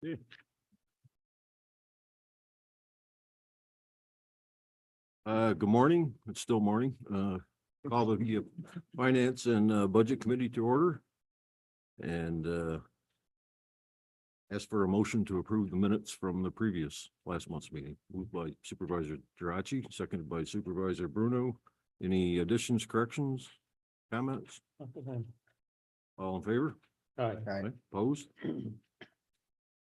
Yeah. Good morning. It's still morning. Call the Finance and Budget Committee to order. And ask for a motion to approve the minutes from the previous last month's meeting. Moved by Supervisor Geraci, seconded by Supervisor Bruno. Any additions, corrections, comments? All in favor? Aye. Aye. Opposed?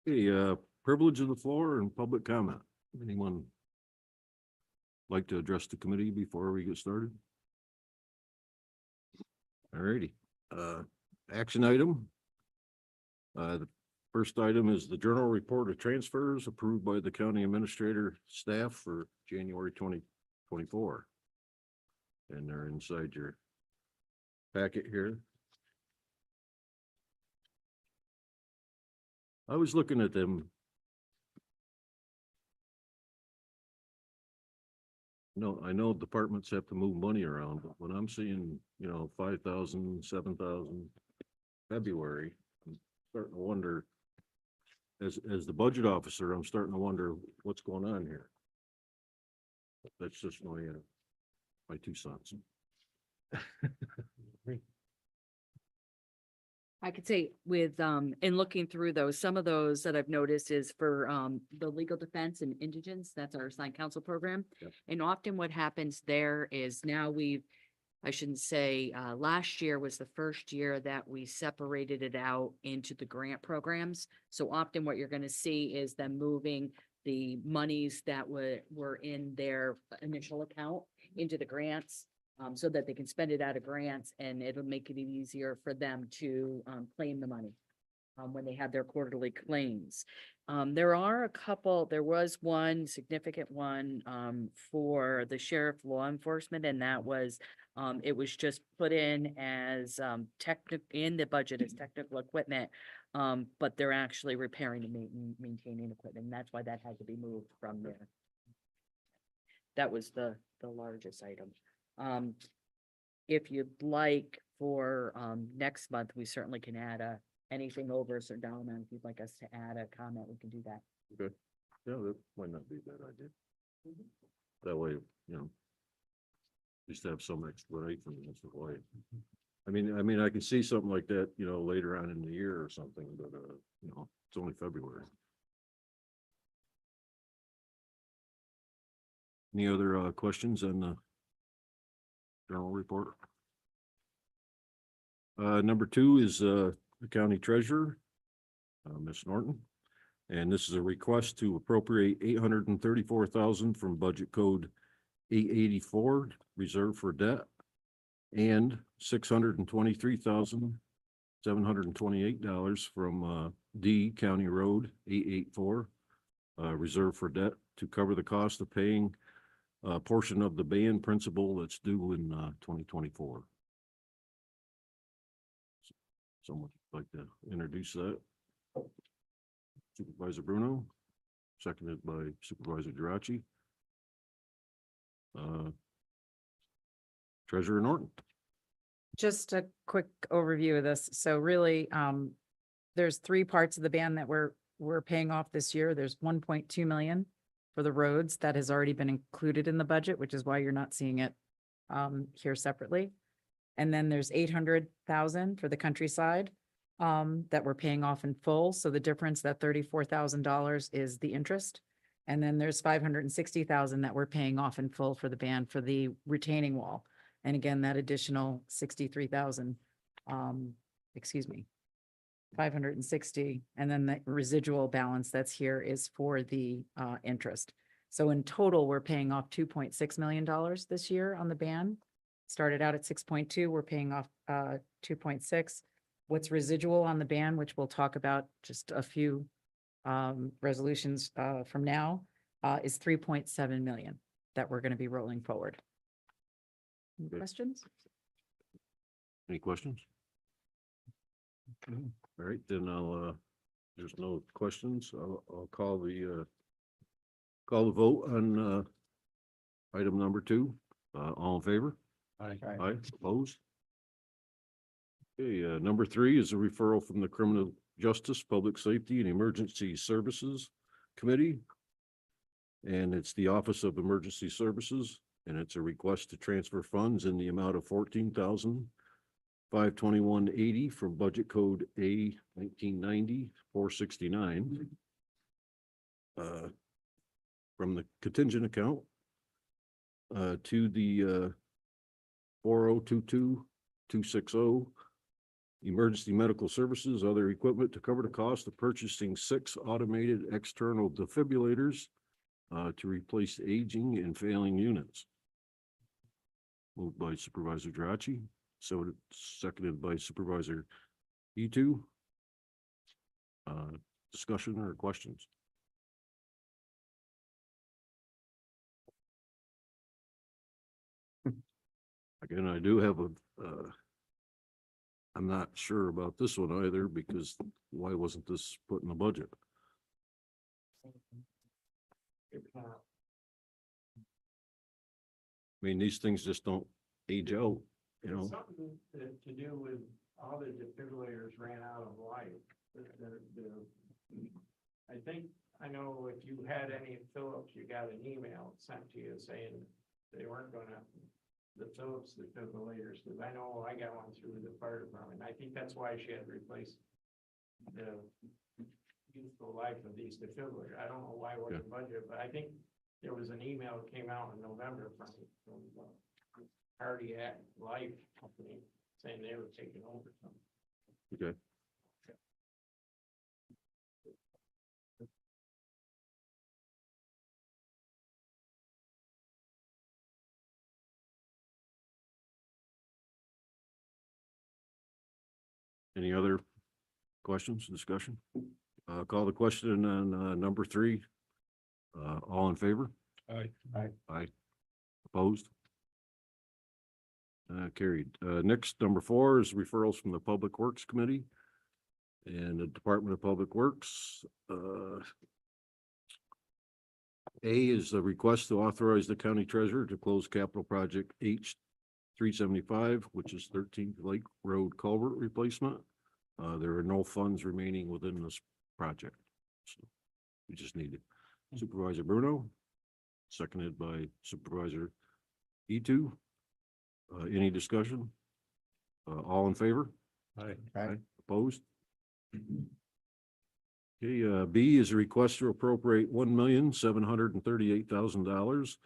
Okay, privilege of the floor and public comment. Anyone like to address the committee before we get started? All righty, action item. The first item is the journal report of transfers approved by the county administrator staff for January 2024. And they're inside your packet here. I was looking at them. No, I know departments have to move money around, but when I'm seeing, 5,000, 7,000 February, I'm starting to wonder, as the budget officer, I'm starting to wonder what's going on here. That's just my 2 cents. I could say with, in looking through those, some of those that I've noticed is for, the legal defense and indigents, that's our assigned counsel program. Yep. And often what happens there is now I shouldn't say, last year was the first year that we separated it out into the grant programs. So often what you're gonna see is them moving the monies that were in their initial account into the grants. So that they can spend it out of grants and it'll make it easier for them to claim the money when they have their quarterly claims. There was one significant one for the sheriff law enforcement, and that was it was just put in as in the budget as technical equipment, but they're actually repairing and maintaining equipment. And that's why that had to be moved from there. That was the largest item. If you'd like for, next month, we certainly can add anything over a certain dollar amount. If you'd like us to add a comment, we can do that. Okay, yeah, that might not be a bad idea. That way, just have some explanation as to why. I mean, I can see something like that, later on in the year or something, but, it's only February. Any other, questions on the journal report? Number 2 is, the county treasurer, Ms. Norton. And this is a request to appropriate $834,000 from budget code 884 reserved for debt and $623,728 from, D County Road 884, reserved for debt to cover the cost of paying a portion of the band principal that's due in 2024. Someone would like to introduce that? Supervisor Bruno, seconded by Supervisor Geraci. Treasurer Norton. Just a quick overview of this. So really, there's 3 parts of the band that we're paying off this year. There's 1.2 million for the roads that has already been included in the budget, which is why you're not seeing it here separately. And then there's 800,000 for the countryside that we're paying off in full. So the difference, that $34,000 is the interest. And then there's 560,000 that we're paying off in full for the band for the retaining wall. And again, that additional 63,000, 560, and then the residual balance that's here is for the interest. So in total, we're paying off $2.6 million this year on the ban. Started out at 6.2, we're paying off 2.6. What's residual on the ban, which we'll talk about just a few resolutions from now, is 3.7 million that we're going to be rolling forward. Any Okay. questions? Any questions? All right, then there's no questions. I'll call the vote on item number 2. All in favor? Aye. Aye, opposed? Okay, number 3 is a referral from the Justice, Public Safety, and Emergency Services Committee. And it's the Office of Emergency Services, and it's a request to transfer funds in the amount of $14,521.80 from budget code A 1990-469 from the contingent account to the 4022-260 Emergency Medical Services, other equipment to cover the cost of purchasing 6 automated external defibrillators to replace aging and failing units. Moved by Supervisor Dracci, so seconded by Supervisor E2. Discussion or questions? Again, I do have I'm not sure about this one either, because why wasn't this put in the budget? I mean, these things just don't age out, you know? It's something to do with all the defibrillators ran out of life. I think, I know if you had any Philips, you got an email sent to you saying they weren't gonna, the Philips defibrillators, because I know I got one through the fire department. I think that's why she had to replace the useful life of these defibrillators. I don't know why it wasn't budgeted, but I think there was an email that came out in November from Cardiac Life Company saying they were taking over something. Okay. Any other questions, discussion? Call the question on number 3. All in favor? Aye. Aye. Opposed? Carried. Next, number 4 is referrals from the Public Works Committee and the Department of Public Works. A is the request to authorize the county treasurer to close capital project H 375, which is 13th Lake Road culvert replacement. There are no funds remaining within this project. So we just need it. Supervisor Bruno, seconded by Supervisor E2. Any discussion? All in favor? Aye. Opposed? Okay, B is a request to appropriate $1,738,000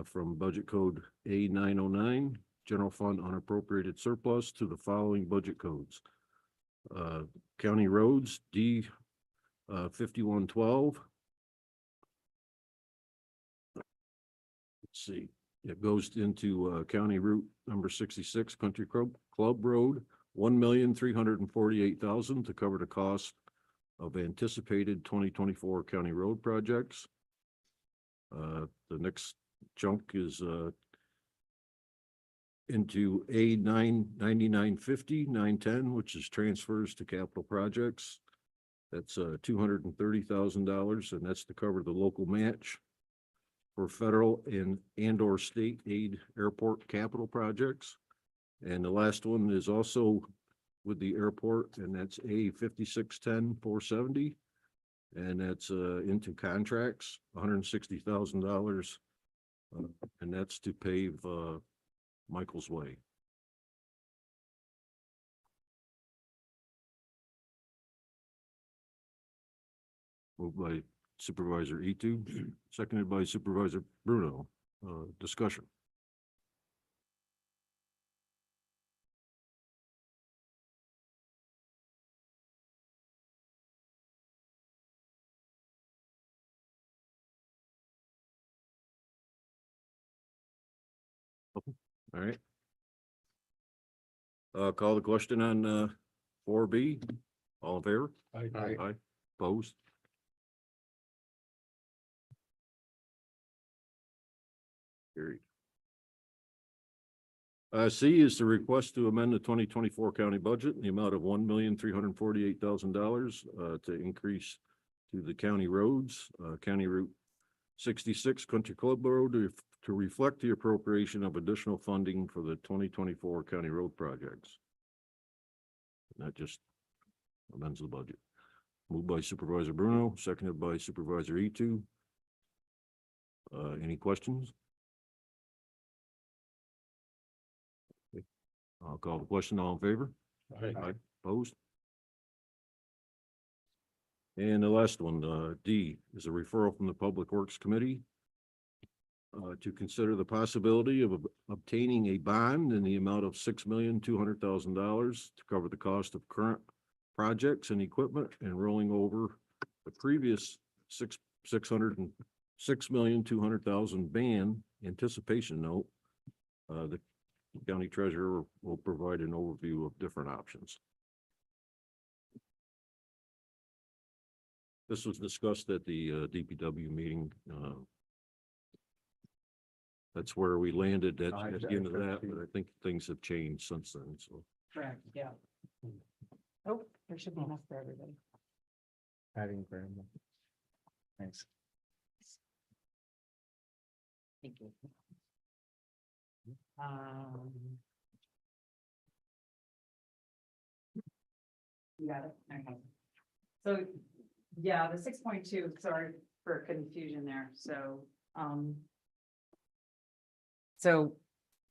from budget code A 909, general fund unappropriated surplus to the following budget codes. County roads, D 5112. Let's see, it goes into County Route number 66, Country Club Road, $1,348,000 to cover the cost of anticipated 2024 county road projects. The next chunk is into A 99950, 910, which is transfers to capital projects. That's $230,000, and that's to cover the local match for federal and or state aid airport capital projects. And the last one is also with the airport, and that's A 5610-470. And that's into contracts, $160,000. And that's to pave Michael's Way. Moved by Supervisor E2, seconded by Supervisor Bruno. Discussion. All right. Call the question on 4B. All in favor? Aye. Aye. Opposed? Carried. C is the request to amend the 2024 county budget in the amount of $1,348,000 to increase to the county roads, County Route 66 Country Club Road to reflect the appropriation of additional funding for the 2024 county road projects. That just amends the budget. Moved by Supervisor Bruno, seconded by Supervisor Etu. Any questions? Okay. I'll call the question. All in favor? Aye. Opposed? And the last one, D, is a referral from the Public Works Committee to consider the possibility of obtaining a bond in the amount of $6,200,000 to cover the cost of current projects and equipment and rolling over the previous $6,200,000 ban anticipation note. The county treasurer will provide an overview of different options. This was discussed at the DPW meeting. That's where we landed at the end of that, but I think things have changed since then, so. Correct, yeah. Oh, there should be enough for everybody. Adding Graham. Thanks. Thank you. You got it? Okay. So, yeah, the 6.2, sorry for confusion there, so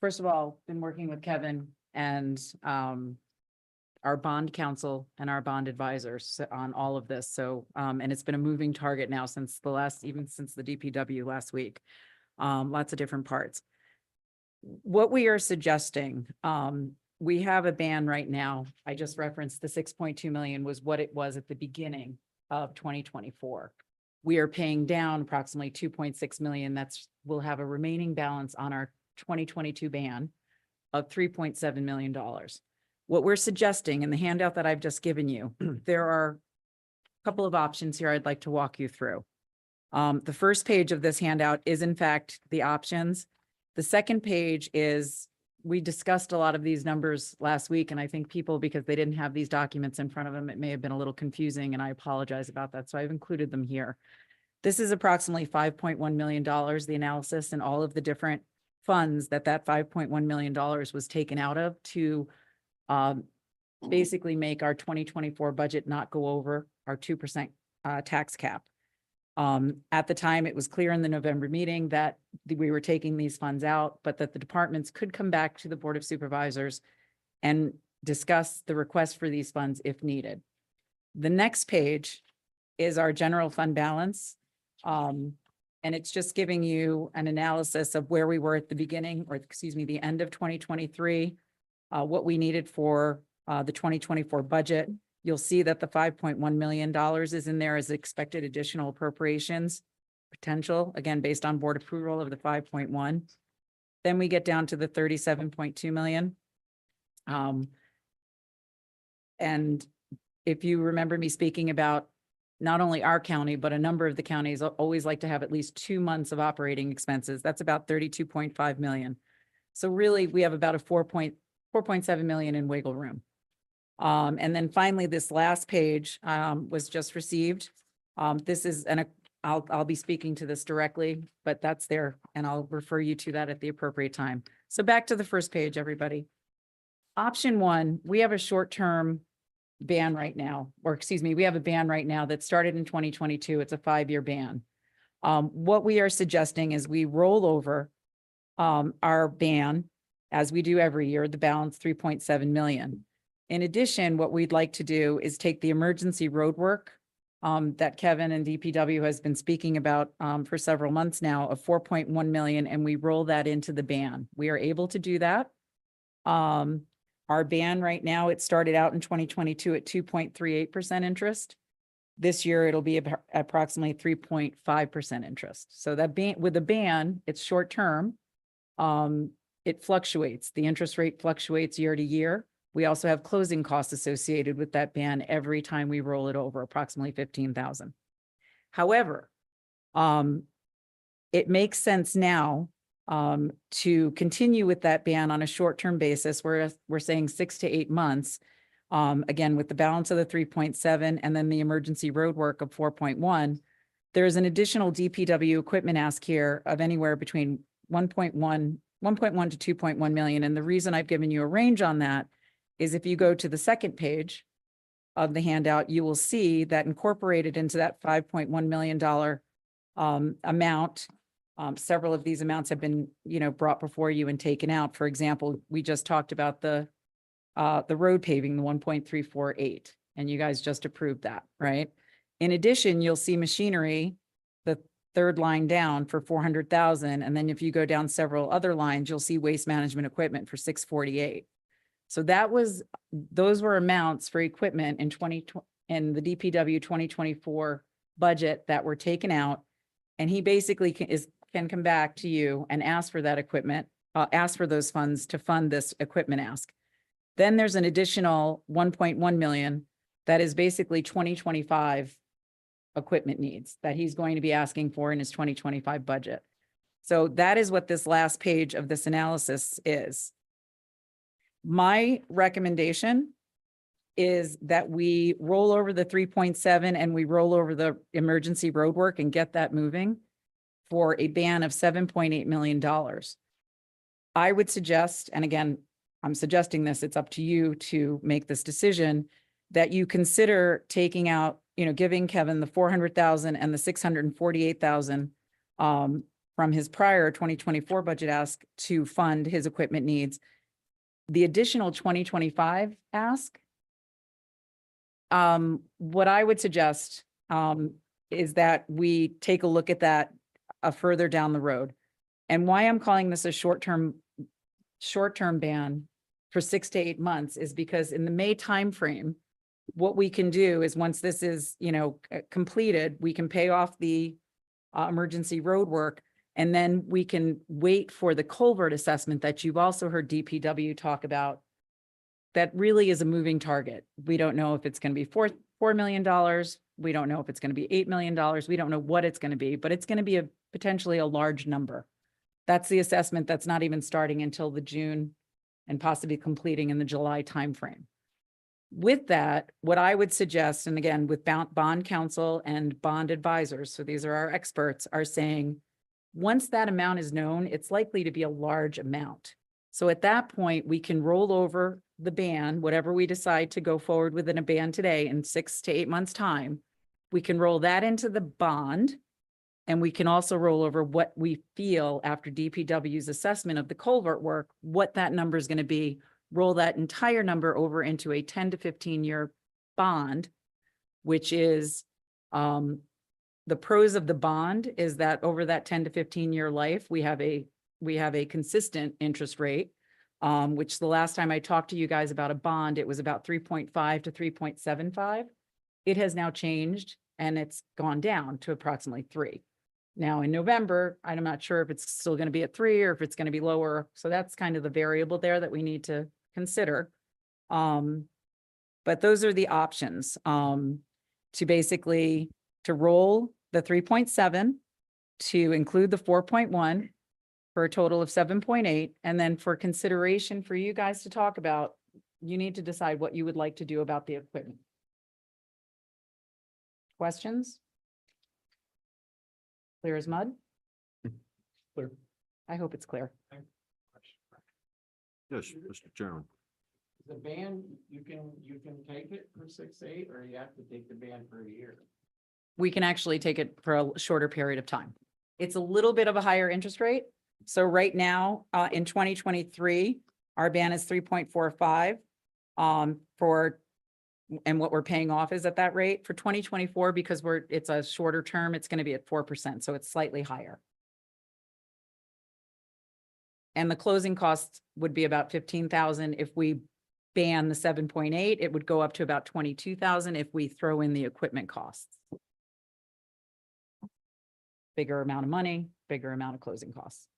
first of all, been working with Kevin and, our bond counsel and our bond advisors on all of this, so, and it's been a moving target now since even since the DPW last week. Lots of different parts. What we are suggesting, we have a ban right now. I just referenced the 6.2 million was what it was at the beginning of 2024. We are paying down approximately 2.6 million. We'll have a remaining balance on our 2022 ban of $3.7 million. What we're suggesting in the handout that I've just given you, there are a couple of options here I'd like to walk you through. The first page of this handout is in fact the options. The second page is, we discussed a lot of these numbers last week, and I think people, because they didn't have these documents in front of them, it may have been a little confusing, and I apologize about that. So I've included them here. This is approximately $5.1 million, the analysis and all of the different funds that $5.1 million was taken out of to basically make our 2024 budget not go over our 2% tax cap. At the time, it was clear in the November meeting that we were taking these funds out, but that the departments could come back to the Board of Supervisors and discuss the request for these funds if needed. The next page is our general fund balance. And it's just giving you an analysis of where we were at the beginning, or excuse me, the end of 2023, what we needed for the 2024 budget. You'll see that the $5.1 million is in there as expected additional appropriations potential, again, based on board approval of the 5.1. Then we get down to the 37.2 million. And if you remember me speaking about not only our county, but a number of the counties always like to have at least 2 months of operating expenses. That's about 32.5 million. So really, we have about a 4.7 million in wiggle room. And then finally, this last page was just received. This is, and I'll be speaking to this directly, but that's there, and I'll refer you to that at the appropriate time. So back to the first page, everybody. Option 1, we have a short-term ban right now, or excuse me, we have a ban right now that started in 2022. It's a 5-year ban. What we are suggesting is we roll over our ban, as we do every year, the balance 3.7 million. In addition, what we'd like to do is take the emergency road work that Kevin and DPW has been speaking about for several months now of 4.1 million, and we roll that into the ban. We are able to do that. Our ban right now, it started out in 2022 at 2.38% interest. This year, it'll be approximately 3.5% interest. So that ban, with the ban, it's short term. It fluctuates. The interest rate fluctuates year to year. We also have closing costs associated with that ban every time we roll it over, approximately 15,000. However, it makes sense now to continue with that ban on a short-term basis, where we're saying 6 to 8 months. Again, with the balance of the 3.7 and then the emergency road work of 4.1, there's an additional DPW equipment ask here of anywhere between 1.1 to 2.1 million. And the reason I've given you a range on that is if you go to the second page, of the handout, you will see that incorporated into that $5.1 million amount. Several of these amounts have been, brought before you and taken out. For example, we just talked about the road paving, the 1.348, and you guys just approved that, right? In addition, you'll see machinery, the third line down for 400,000. And then if you go down several other lines, you'll see waste management equipment for 648. So those were amounts for equipment in the DPW 2024 budget that were taken out. And he basically can come back to you and ask for that equipment, ask for those funds to fund this equipment ask. Then there's an additional 1.1 million that is basically 2025 equipment needs that he's going to be asking for in his 2025 budget. So that is what this last page of this analysis is. My recommendation is that we roll over the 3.7 and we roll over the emergency road work and get that moving for a ban of $7.8 million. I would suggest, and again, I'm suggesting this, it's up to you to make this decision, that you consider taking out, giving Kevin the 400,000 and the 648,000 from his prior 2024 budget ask to fund his equipment needs. The additional 2025 ask, what I would suggest is that we take a look at that further down the road. And why I'm calling this a short-term ban for 6 to 8 months is because in the May timeframe, what we can do is once this is, completed, we can pay off the emergency road work. And then we can wait for the culvert assessment that you've also heard DPW talk about. That really is a moving target. We don't know if it's going to be $4 million. We don't know if it's going to be $8 million. We don't know what it's going to be, but it's going to be potentially a large number. That's the assessment that's not even starting until the June and possibly completing in the July timeframe. With that, what I would suggest, and again, with bond counsel and bond advisors, so these are our experts, are saying, once that amount is known, it's likely to be a large amount. So at that point, we can roll over the ban, whatever we decide to go forward with in a ban today in 6 to 8 months' time, we can roll that into the bond. And we can also roll over what we feel after DPW's assessment of the culvert work, what that number is going to be, roll that entire number over into a 10 to 15 year bond, which is, the pros of the bond is that over that 10 to 15 year life, we have a consistent interest rate, which the last time I talked to you guys about a bond, it was about 3.5 to 3.75. It has now changed and it's gone down to approximately 3. Now in November, I'm not sure if it's still going to be at 3 or if it's going to be lower. So that's kind of the variable there that we need to consider. But those are the options, to basically to roll the 3.7, to include the 4.1 for a total of 7.8. And then for consideration for you guys to talk about, you need to decide what you would like to do about the equipment. Questions? Clear as mud? Clear. I hope it's clear. Yes, Mr. Chairman. The ban, you can take it for 6 to 8, or you have to take the ban for a year. We can actually take it for a shorter period of time. It's a little bit of a higher interest rate. So right now, in 2023, our ban is 3.45 and what we're paying off is at that rate. For 2024, because it's a shorter term, it's going to be at 4%. So it's slightly higher. And the closing costs would be about 15,000. If we ban the 7.8, it would go up to about 22,000 if we throw in the equipment costs. Bigger amount of money, bigger amount of closing costs.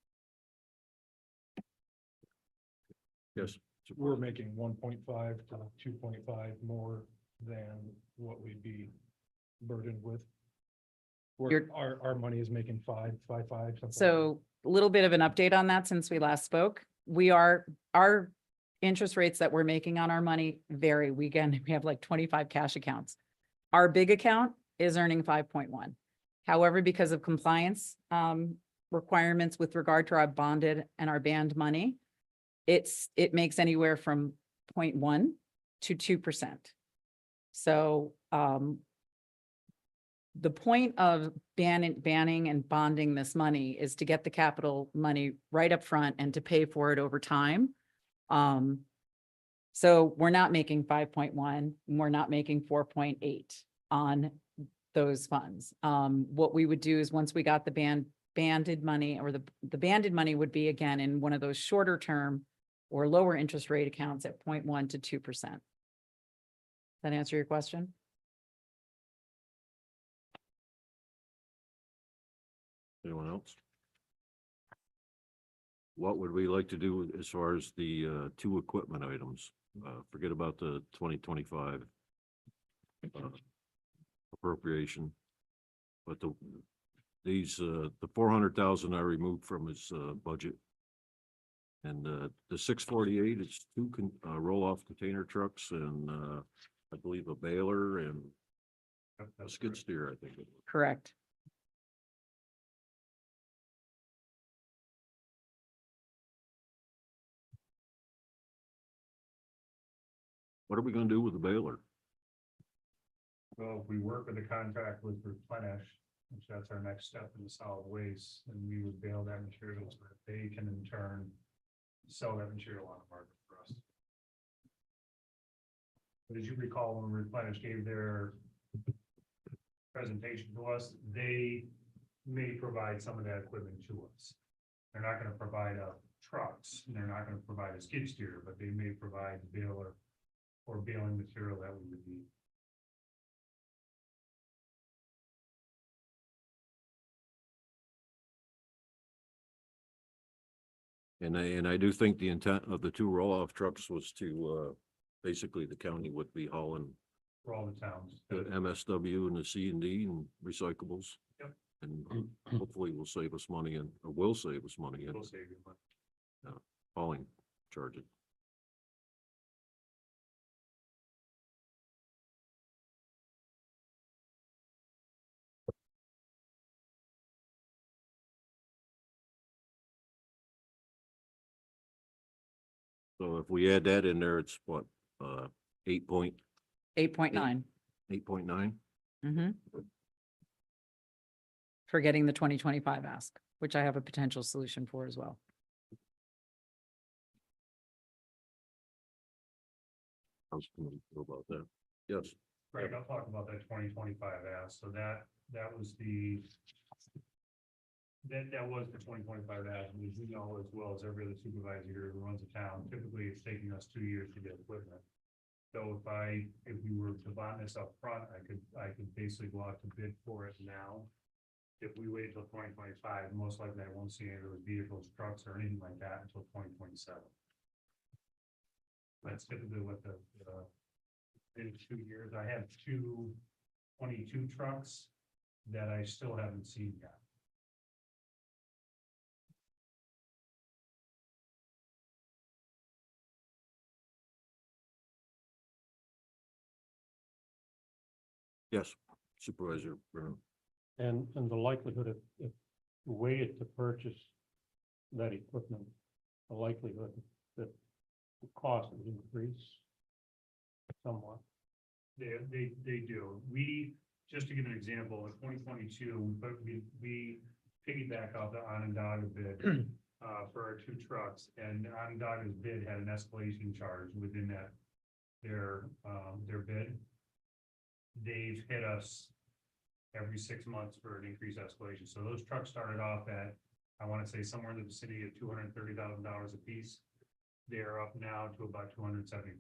Yes. We're making 1.5 to 2.5 more than what we'd be burdened with. Our money is making 5.5, something. So a little bit of an update on that since we last spoke. Our interest rates that we're making on our money vary. We have like 25 cash accounts. Our big account is earning 5.1. However, because of compliance requirements with regard to our bonded and our banned money, it makes anywhere from 0.1 to 2%. So, the point of banning and bonding this money is to get the capital money right up front and to pay for it over time. So we're not making 5.1, we're not making 4.8 on those funds. What we would do is once we got the banded money, or the banded money would be again in one of those shorter term or lower interest rate accounts at 0.1 to 2%. That answer your question? Anyone else? What would we like to do as far as the two equipment items? Forget about the 2025 appropriation. But the 400,000 I removed from his budget. And the 648 is two roll-off container trucks and I believe a baler and a skid steer, I think. Correct. What are we gonna do with the baler? Well, if we work with the contract with Replenish, which that's our next step in the solid waste, and we would bail that material so that they can in turn sell that material on the market for us. But as you recall, when Replenish gave their presentation to us, they may provide some of that equipment to us. They're not gonna provide trucks, and they're not gonna provide a skid steer, but they may provide the baler or baling material that we would need. And I do think the intent of the two roll-off trucks was to basically the county would be hauling For all the towns. the MSW and the C&D and recyclables. Yep. And hopefully will save us money and, or will save us money in We'll save you money. hauling charges. So if we add that in there, it's what, 8.9? 8.9. 8.9? Mm-hmm. For getting the 2025 ask, which I have a potential solution for as well. How's it feel about that? Yes. Right, I'll talk about that 2025 ask, so that was that was the 2025 ask, and as you know, as well as every other supervisor here who runs a town, typically it's taking us 2 years to get equipment. So if we were to bond this up front, I could basically go out to bid for it now. If we wait until 2025, most likely I won't see any of those vehicles, trucks, or anything like that until 2027. That's typically what in 2 years, I have 22 trucks that I still haven't seen yet. Yes, Supervisor Brown. And the likelihood if you waited to purchase that equipment, the likelihood that the cost would increase somewhat. They do. We, just to give an example, in 2022, we piggyback off the Onondaga bid for our 2 trucks, and Onondaga's bid had an escalation charge within that, their bid. They've hit us every 6 months for an increased escalation. So those trucks started off at, I want to say somewhere in the vicinity of $230,000 a piece. They're up now to about $270,000.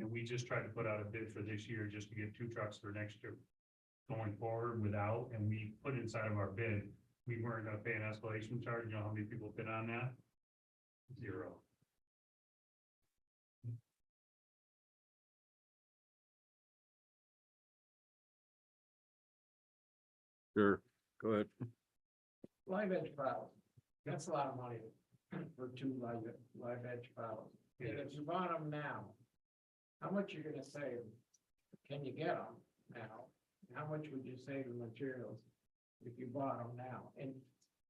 And we just tried to put out a bid for this year just to get 2 trucks for next year going forward without, and we put inside of our bid, we weren't gonna pay an escalation charge. You know how many people bid on that? 0. Sure, go ahead. Live edge files, that's a lot of money for 2 live edge files. And if you bought them now, how much you're gonna save? Can you get them now? How much would you save in materials if you bought them now? And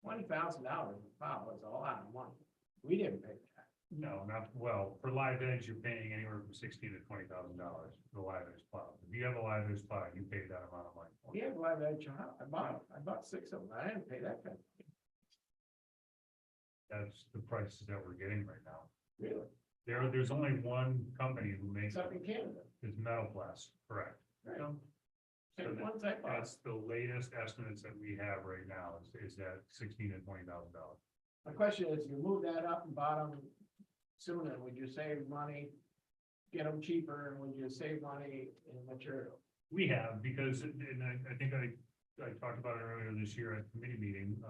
$20,000 a file is a lot of money. We didn't pay that. No, not, well, for live edge, you're paying anywhere from $16,000 to $20,000 for the live edge plow. If you have a live edge plow, you pay that amount of money. for it. Yeah, live edge, I bought 6 of them, I didn't pay that kind, That's the prices that we're getting right now. really, There's only one company who makes it's up it, in Canada, is Metal Plus, correct? right? So Same that- ones I bought. That's the latest estimates that we have right now is that $16,000 to $20,000. My question is, you move that up and bottom sooner, would you save money? Get them cheaper, and would you save money in material? We have, because, and I think I talked about it earlier this year at committee meeting,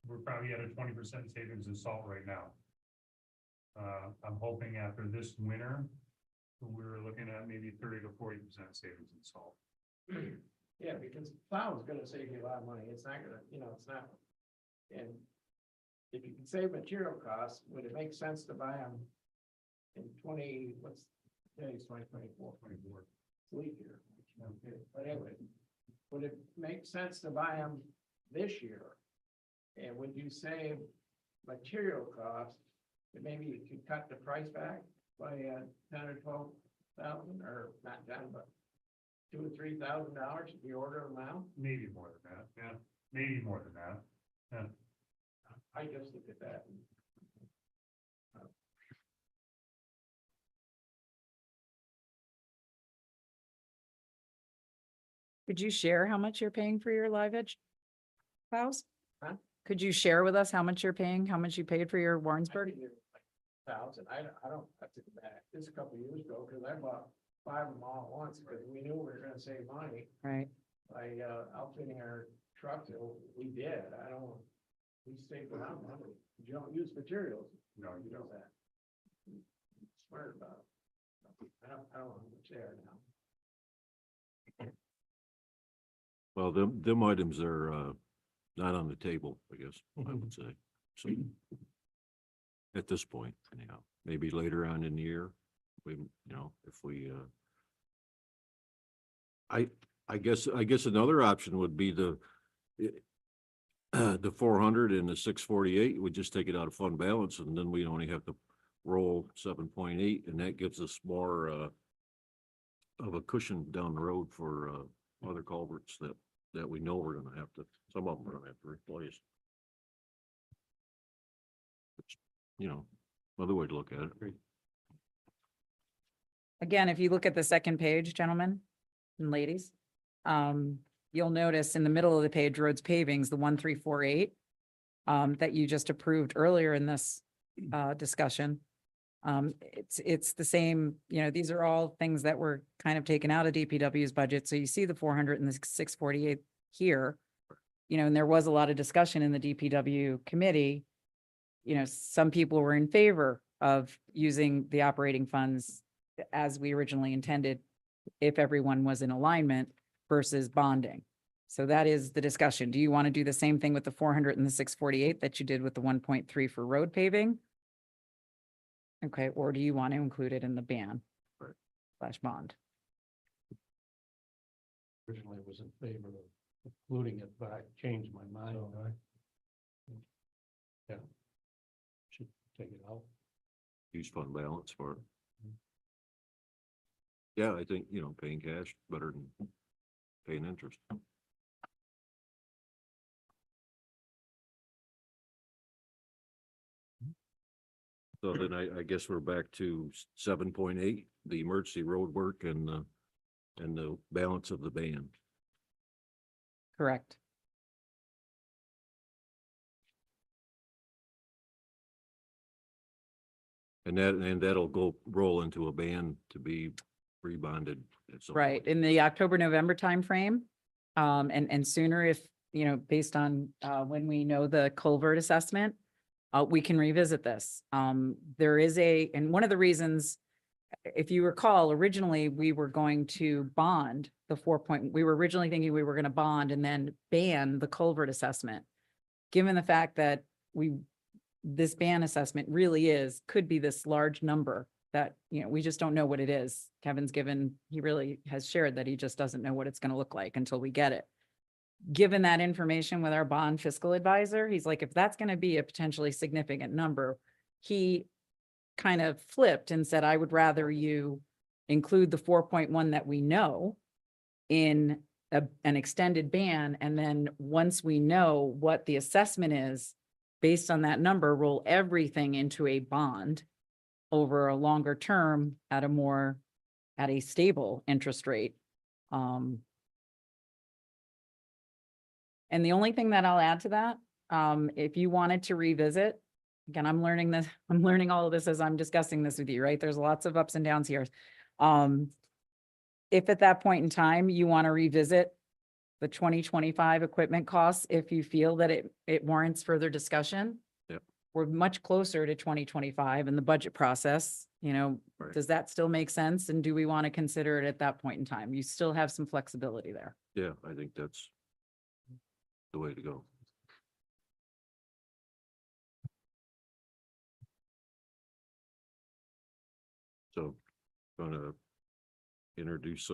we're probably at a 20% savings in salt right now. I'm hoping after this winter, we're looking at maybe 30 to 40% savings in salt. Yeah, because plow is gonna save you a lot of money, it's not gonna, it's not. And if you can save material costs, would it make sense to buy them in today's 2024? 24. Leap year. Okay, but anyway, would it make sense to buy them this year? And would you save material costs, that maybe you could cut the price back by 10 or 12,000, or not 10, but $2,000 or $3,000 if you order them now? Maybe more than that, yeah, maybe more than that. Yeah. I just look at that. Could you share how much you're paying for your live edge plows? Huh? Could you share with us how much you're paying, how much you paid for your Warrensburg? Thousand, I don't have to go back, this is a couple years ago, because I bought 5 of them all at once, because we knew we were gonna save money Right, by outfitting our trucks, and we did, we saved a lot of money, you don't use materials, No, you know that. Smart about it. I don't know how much they are now. Well, them items are, not on the table, I guess, I would say, so. At this point, anyhow, maybe later on in the year, if we, I guess another option would be the 400 and the 648, we just take it out of fund balance, and then we only have to roll 7.8, and that gives us more, of a cushion down the road for, other culverts that we know we're gonna have to, some of them we're gonna have to replace. Another way to look at it. again, if you look at the second page, gentlemen and ladies, you'll notice in the middle of the page, roads pavings, the 1348, that you just approved earlier in this, discussion. It's the same, these are all things that were kind of taken out of DPW's budget. So you see the 400 and the 648 here, and there was a lot of discussion in the DPW committee. Some people were in favor of using the operating funds as we originally intended, if everyone was in alignment versus bonding. So that is the discussion. Do you want to do the same thing with the 400 and the 648 that you did with the 1.3 for road paving? Okay, or do you want to include it in the ban? Right. Slash bond? Originally was in favor of including it, but I changed my mind. Yeah. Should take it out. Use fund balance for it. Yeah, I think, paying cash better than paying interest. So then I guess we're back to 7.8, the emergency road work and the balance of the ban. Correct. And that'll roll into a ban to be rebonded at some Right, point. in the October, November timeframe. And sooner if, based on, when we know the culvert assessment, we can revisit this. There is and one of the reasons, if you recall, originally we were going to bond the we were originally thinking we were going to bond and then ban the culvert assessment. Given the fact that this ban assessment really could be this large number that, we just don't know what it is. He really has shared that he just doesn't know what it's going to look like until we get it. Given that information with our bond fiscal advisor, he's like, if that's going to be a potentially significant number, he kind of flipped and said, I would rather you include the 4.1 that we know in an extended ban. And then once we know what the assessment is, based on that number, roll everything into a bond over a longer term at a stable interest rate. And the only thing that I'll add to that, if you wanted to revisit, again, I'm learning this, I'm learning all of this as I'm discussing this with you, right? There's lots of ups and downs here. If at that point in time, you want to revisit the 2025 equipment costs, if you feel that it warrants further discussion. Yep. We're much closer to 2025 in the budget process, Right. does that still make sense? And do we want to consider it at that point in time? You still have some flexibility there. Yeah, I think that's the way to go. So, gonna introduce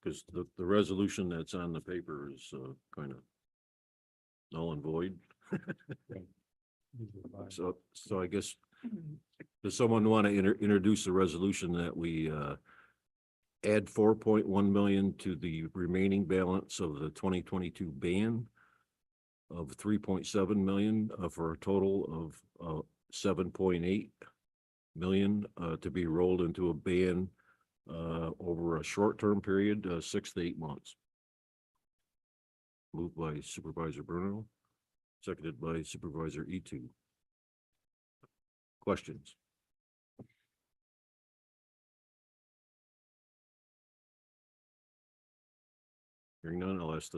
because the resolution that's on the paper is kind of null and void. So I guess, does someone want to introduce a resolution that we add 4.1 million to the remaining balance of the 2022 ban of 3.7 million for a total of 7.8 million to be rolled into a ban over a short-term period, 6 to 8 months. Moved by Supervisor Bruno, seconded by Supervisor E2. Questions? Hearing none, I'll ask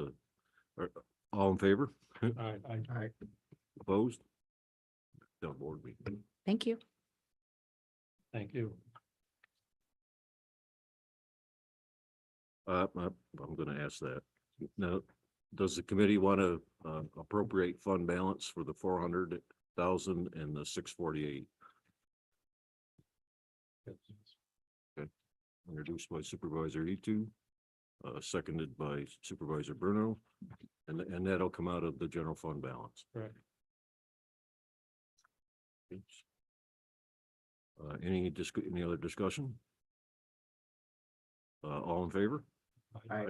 all in favor? I, Opposed? No board meeting. Thank you. thank you. I'm gonna ask that. Now, does the committee want to appropriate fund balance for the 400,000 and the 648? Introduced by Supervisor E2, seconded by Supervisor Bruno, and that'll come out of the general fund balance. Correct. Any other discussion? All in favor? Aye.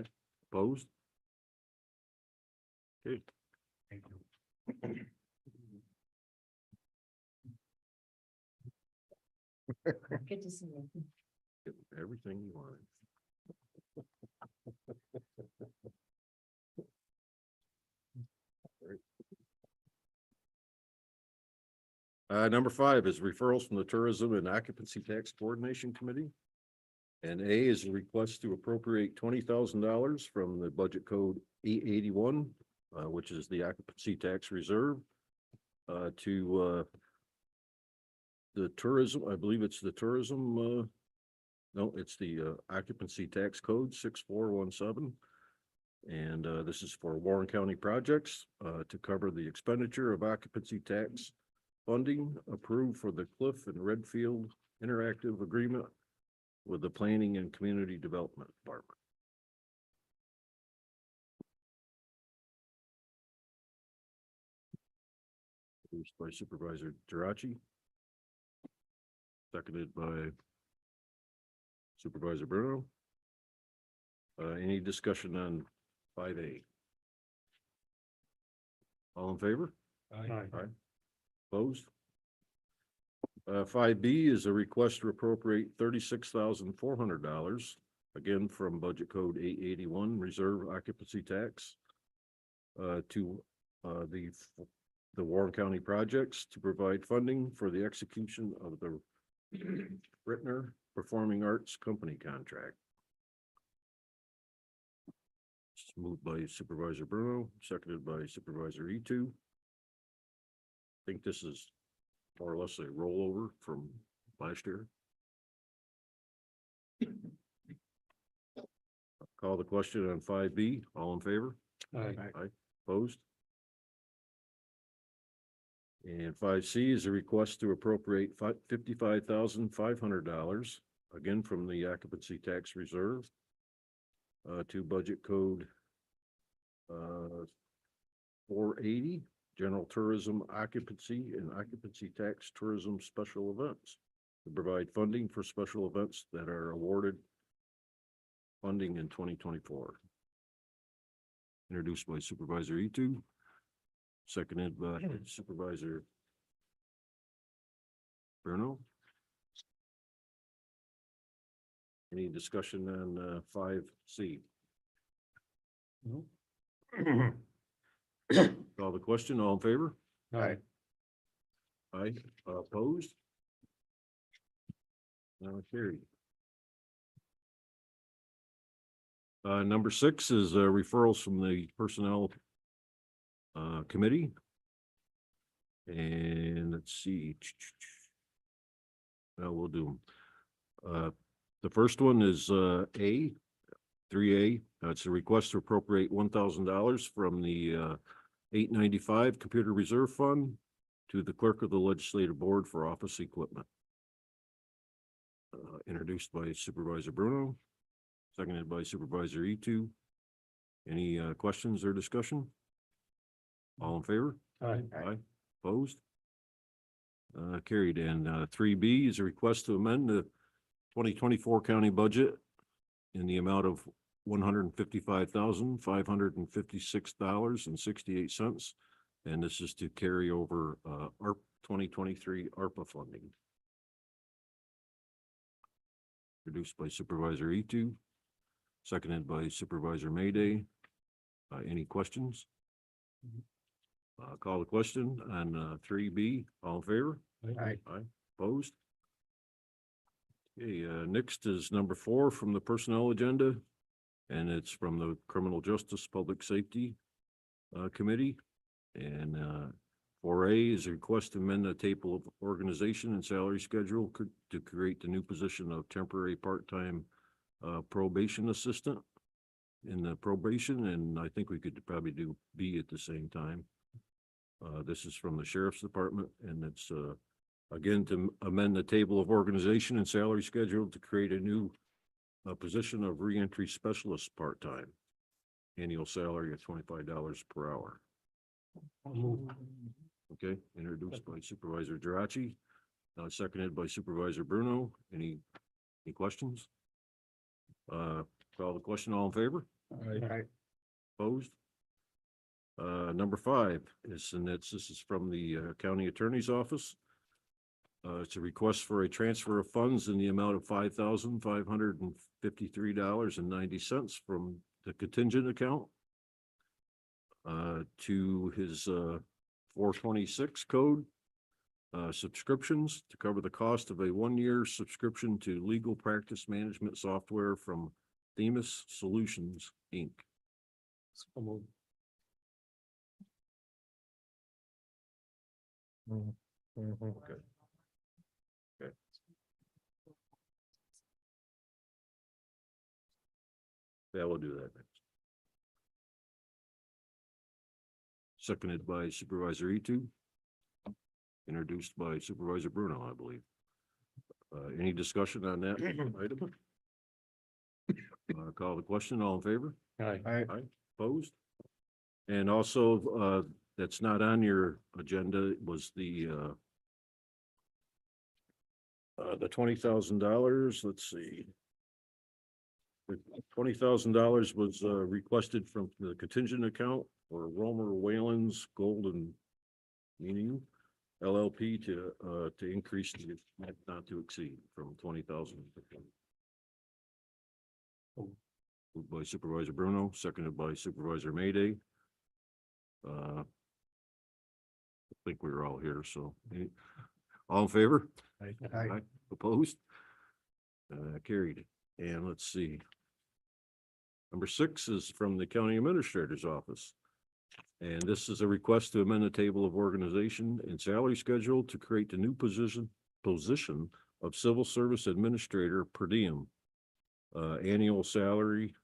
Opposed? Okay. Thank you. Good to see you. Get everything you wanted. Number 5 is referrals from the Tourism and Occupancy Tax Coordination Committee. And A is a request to appropriate $20,000 from the budget code 881, which is the occupancy tax reserve, to the tourism, I believe it's the tourism, no, it's the occupancy tax code 6417. And this is for Warren County projects to cover the expenditure of occupancy tax funding approved for the Cliff and Redfield interactive agreement with the Planning and Community Development Department. Introduced by Supervisor Geraci. Seconded by Supervisor Bruno. Any discussion on 5A? All in favor? Aye. Opposed? 5B is a request to appropriate $36,400, again from budget code 881 reserve occupancy tax to the Warren County projects to provide funding for the execution of the Rittner Performing Arts Company contract. It's moved by Supervisor Bruno, seconded by Supervisor E2. I think this is more or less a rollover from last year. Call the question on 5B. All in favor? Aye. Opposed? And 5C is a request to appropriate $55,500, again from the occupancy tax reserve, to budget code 480, general tourism occupancy and occupancy tax tourism special events. to provide funding for special events that are awarded funding in 2024. Introduced by Supervisor Etu, seconded by Supervisor Bruno. Any discussion on 5C? No? Call the question, all in favor? Aye. Aye, opposed? Carried. Number 6 is referrals from the Personnel Committee. And let's see. We'll do them. The first one is A, 3A. It's a request to appropriate $1,000 from the 895 Computer Reserve Fund to the Clerk of the Legislative Board for office equipment. Introduced by Supervisor Bruno, seconded by Supervisor Etu. Any questions or discussion? All in favor? Aye. Aye. Opposed? Carried. And 3B is a request to amend the 2024 county budget in the amount of $155,556.68. And this is to carry over ARP 2023 ARPA funding. Introduced by Supervisor Etu, seconded by Supervisor Mayday. Any questions? Call the question on 3B. All in favor? Aye. Aye. Opposed? Okay, next is number 4 from the personnel agenda, and it's from the Criminal Justice Public Safety Committee. And 4A is a request to amend the table of organization and salary schedule to create the new position of temporary part-time probation assistant in the probation, and I think we could probably do B at the same time. This is from the Sheriff's Department, and it's again to amend the table of organization and salary schedule to create a new position of reentry specialist part-time. Annual salary of $25 per hour. I'll move. Okay, introduced by Supervisor Geraci, seconded by Supervisor Bruno. Any questions? Call the question, all in favor? Aye. Opposed? Number 5 is, and this is from the County Attorney's Office. It's a request for a transfer of funds in the amount of $5,553.90 from the contingent account to his 426 code subscriptions to cover the cost of a 1-year subscription to legal practice management software from Themis Solutions, Inc. I'll move. Okay. Okay. Yeah, we'll do that next. Seconded by Supervisor Etu. Introduced by Supervisor Bruno, I believe. Any discussion on that item? Call the question, all in favor? Aye. Aye. Opposed? And also, that's not on your agenda, was the $20,000, let's see. The $20,000 was requested from the contingent account for Romer Whalen's Golden Meaning LLP to increase the not to exceed from 20,000. Moved by Supervisor Bruno, seconded by Supervisor Mayday. I think we were all here, so all in favor? Aye. Opposed? Carried. And let's see. Number 6 is from the County Administrator's Office. And this is a request to amend the table of organization and salary schedule to create the new position of Civil Service Administrator per diem. Annual salary,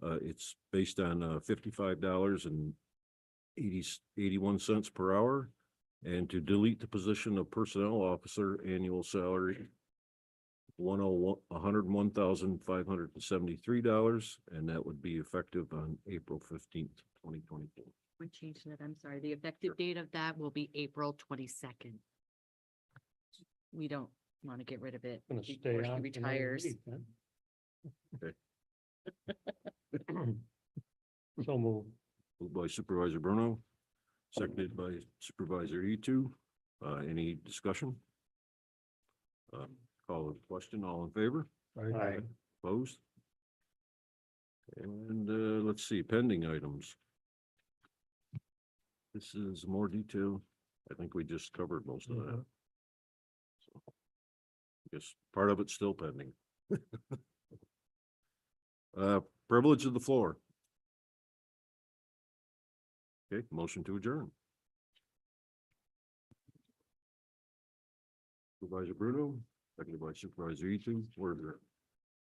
it's based on $55.81 per hour. And to delete the position of Personnel Officer, annual salary $101,573, and that would be effective on April 15th, 2024. We changed that. I'm sorry. The effective date of that will be April 22nd. We don't Want to get rid of it Gonna stay before she on. for another retires. week, huh? Okay. So move. Moved by Supervisor Bruno, seconded by Supervisor Etu. Any discussion? Call the question, all in favor? Aye. Opposed? And let's see, pending items. This is more detail. I think we just covered most of that. Mhm. So, I guess part of it's still pending. Privilege of the floor. Okay, motion to adjourn. Supervisor Bruno, seconded by Supervisor Etu, we're adjourned.